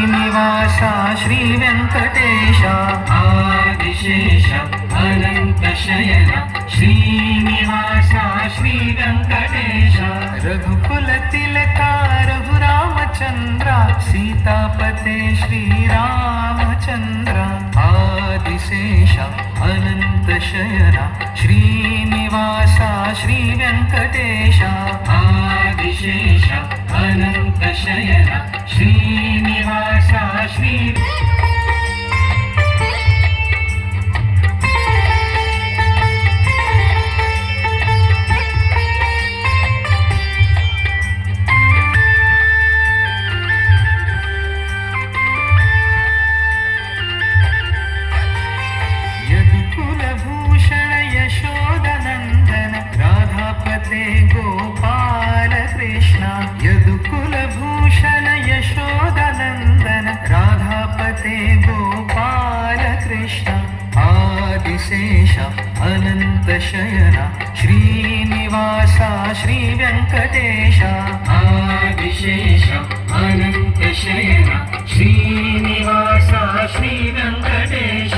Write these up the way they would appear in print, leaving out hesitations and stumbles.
निवासा श्री व्यंकटेश आदिशेष अनंत शयन श्रीनिवासा श्री व्यंकटेश रघुकुल तिलका रघुरामचंद्र सीतापते श्री रामचंद्र आदिशेष अनंत शयन श्रीनिवासा श्री व्यंकटेश आदिशेष अनंत शयन श्रीनिवासा श्री यदुकुलभूषण यशोदनंदन राधापते गोपाल कृष्ण यदुकुलभूषण यशोदनंदन राधापते गोपाल कृष्ण आदिशेष अनंत शयन श्रीनिवासा श्री व्यंकटेश आदिशेष अनंत शयन श्रीनिवासा श्री व्यंकटेश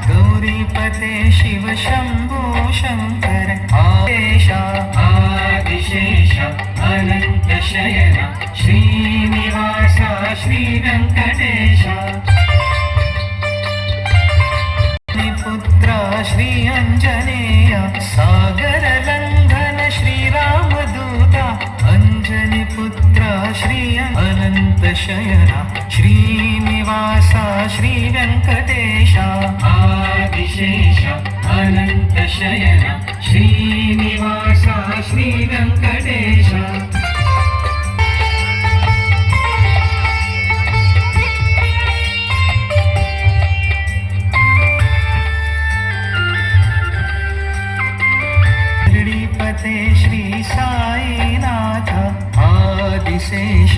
गौरीपते शिव शंभो शंकर आदेश आदिशेष अनंत शयन श्रीनिवासा श्री व्यंकटेश पुत्र श्री अंजनेय सागर लंघन श्री रामदूत अंजनी पुत्र श्री अनंत शयन श्रीनिवासा श्री व्यंकटेश आदिशेष अनंत शयन श्रीनिवासा श्री व्यंकटेश श्री साईनाथ आदिशेष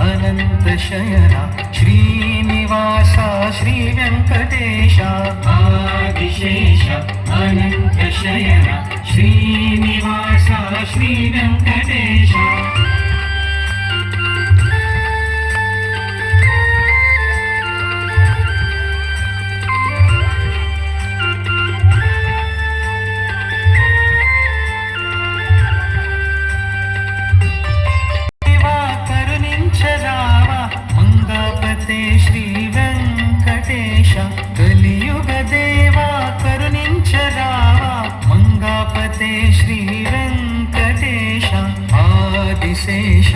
अनंत शयन श्रीनिवासा श्री व्यंकटेश आदिशेष अनंत शयन श्रीनिवासा श्री व्यंकटेश श्री वेंकटेश कलियुग देवा करुणिंचरावा मंगापते श्री वेंकटेश आदिशेष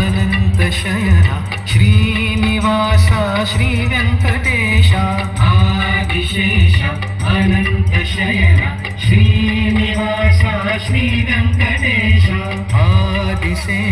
अनंत शयन श्रीनिवासा श्री वेंकटेश आदिशेष अनंत शयन श्रीनिवासा श्री वेंकटेश आदिशेष